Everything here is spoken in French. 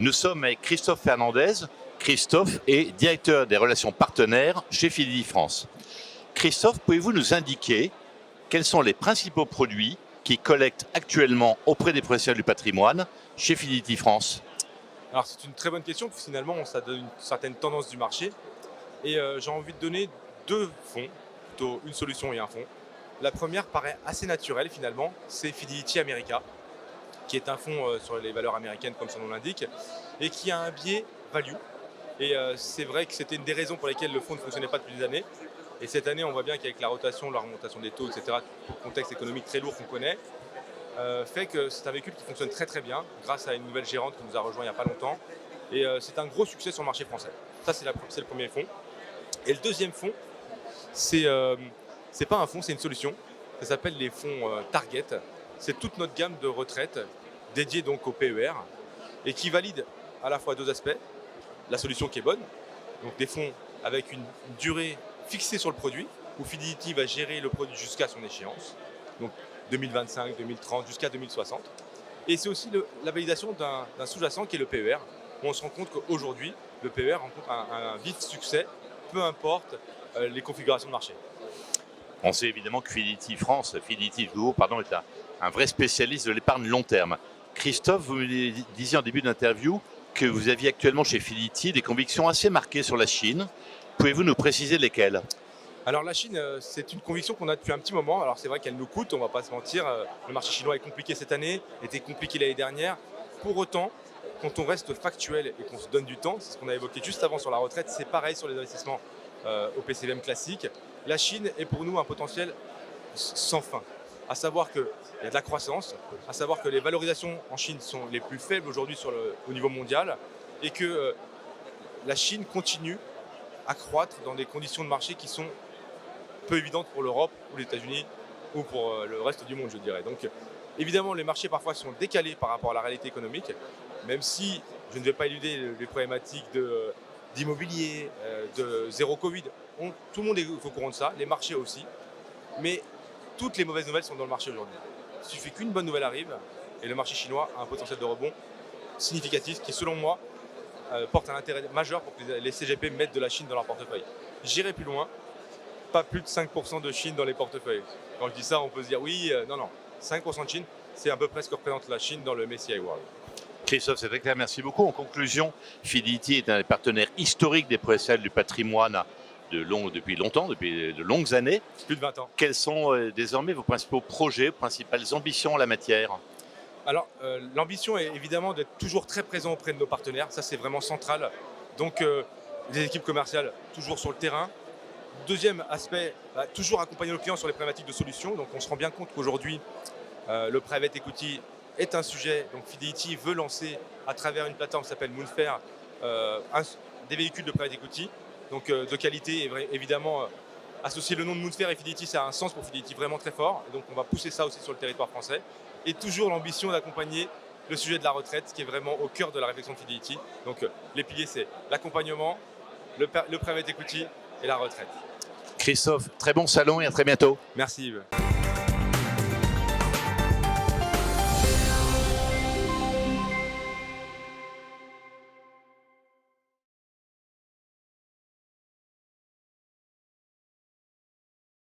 Nous sommes avec Christophe Fernandez. Christophe est directeur des relations partenaires chez Fidelity France. Christophe, pouvez-vous nous indiquer quels sont les principaux produits qui collectent actuellement auprès des professionnels du patrimoine chez Fidelity France? Alors c'est une très bonne question, puis finalement ça donne une certaine tendance du marché. Et j'ai envie de donner deux fonds, plutôt une solution et un fonds. La première paraît assez naturelle finalement, c'est Fidelity America, qui est un fonds sur les valeurs américaines comme son nom l'indique, et qui a un biais value. Et c'est vrai que c'était une des raisons pour lesquelles le fonds ne fonctionnait pas depuis des années. Et cette année, on voit bien qu'avec la rotation, la remontation des taux, etc., tout le contexte économique très lourd qu'on connaît, fait que c'est un véhicule qui fonctionne très très bien grâce à une nouvelle gérante qui nous a rejoint il n'y a pas longtemps. Et c'est un gros succès sur le marché français. Ça, c'est le premier fonds. Et le deuxième fonds, c'est pas un fonds, c'est une solution. Ça s'appelle les fonds Target. C'est toute notre gamme de retraite dédiée donc au PER et qui valide à la fois deux aspects. La solution qui est bonne, donc des fonds avec une durée fixée sur le produit, où Fidelity va gérer le produit jusqu'à son échéance, donc 2025, 2030, jusqu'à 2060. Et c'est aussi la validation d'un sous-jacent qui est le PER, où on se rend compte qu'aujourd'hui, le PER rencontre un vif succès, peu importe les configurations de marché. On sait évidemment que Fidelity France, Fidelity Duo, pardon, est un vrai spécialiste de l'épargne long terme. Christophe, vous me disiez en début d'interview que vous aviez actuellement chez Fidelity des convictions assez marquées sur la Chine. Pouvez-vous nous préciser lesquelles? Alors la Chine, c'est une conviction qu'on a depuis un petit moment. Alors c'est vrai qu'elle nous coûte, on ne va pas se mentir. Le marché chinois est compliqué cette année, était compliqué l'année dernière. Pour autant, quand on reste factuel et qu'on se donne du temps, c'est ce qu'on a évoqué juste avant sur la retraite, c'est pareil sur les investissements au PCVM classique. La Chine est pour nous un potentiel sans fin. À savoir qu'il y a de la croissance, à savoir que les valorisations en Chine sont les plus faibles aujourd'hui au niveau mondial et que la Chine continue à croître dans des conditions de marché qui sont peu évidentes pour l'Europe ou les États-Unis ou pour le reste du monde, je dirais. Donc évidemment, les marchés parfois sont décalés par rapport à la réalité économique, même si je ne vais pas éluder les problématiques d'immobilier, de zéro Covid. Tout le monde est au courant de ça, les marchés aussi. Mais toutes les mauvaises nouvelles sont dans le marché aujourd'hui. Il suffit qu'une bonne nouvelle arrive et le marché chinois a un potentiel de rebond significatif qui, selon moi, porte un intérêt majeur pour que les CGP mettent de la Chine dans leur portefeuille. J'irai plus loin, pas plus de 5% de Chine dans les portefeuilles. Quand je dis ça, on peut se dire oui, non, 5% de Chine, c'est à peu près ce que représente la Chine dans le MSCI World. Christophe, c'est très clair, merci beaucoup. En conclusion, Fidelity est un des partenaires historiques des professionnels du patrimoine depuis longtemps, depuis de longues années. Plus de 20 ans. Quels sont désormais vos principaux projets, principales ambitions en la matière? Alors, l'ambition est évidemment d'être toujours très présent auprès de nos partenaires. Ça, c'est vraiment central. Donc, les équipes commerciales, toujours sur le terrain. Deuxième aspect, toujours accompagner nos clients sur les problématiques de solutions. Donc, on se rend bien compte qu'aujourd'hui, le private equity est un sujet. Donc, Fidelity veut lancer à travers une plateforme qui s'appelle Moonfair des véhicules de private equity. Donc, de qualité, et évidemment, associer le nom de Moonfair et Fidelity, ça a un sens pour Fidelity vraiment très fort. Et donc, on va pousser ça aussi sur le territoire français. Et toujours l'ambition d'accompagner le sujet de la retraite, qui est vraiment au cœur de la réflexion de Fidelity. Donc, les piliers, c'est l'accompagnement, le private equity et la retraite. Christophe, très bon salon et à très bientôt. Merci Yves.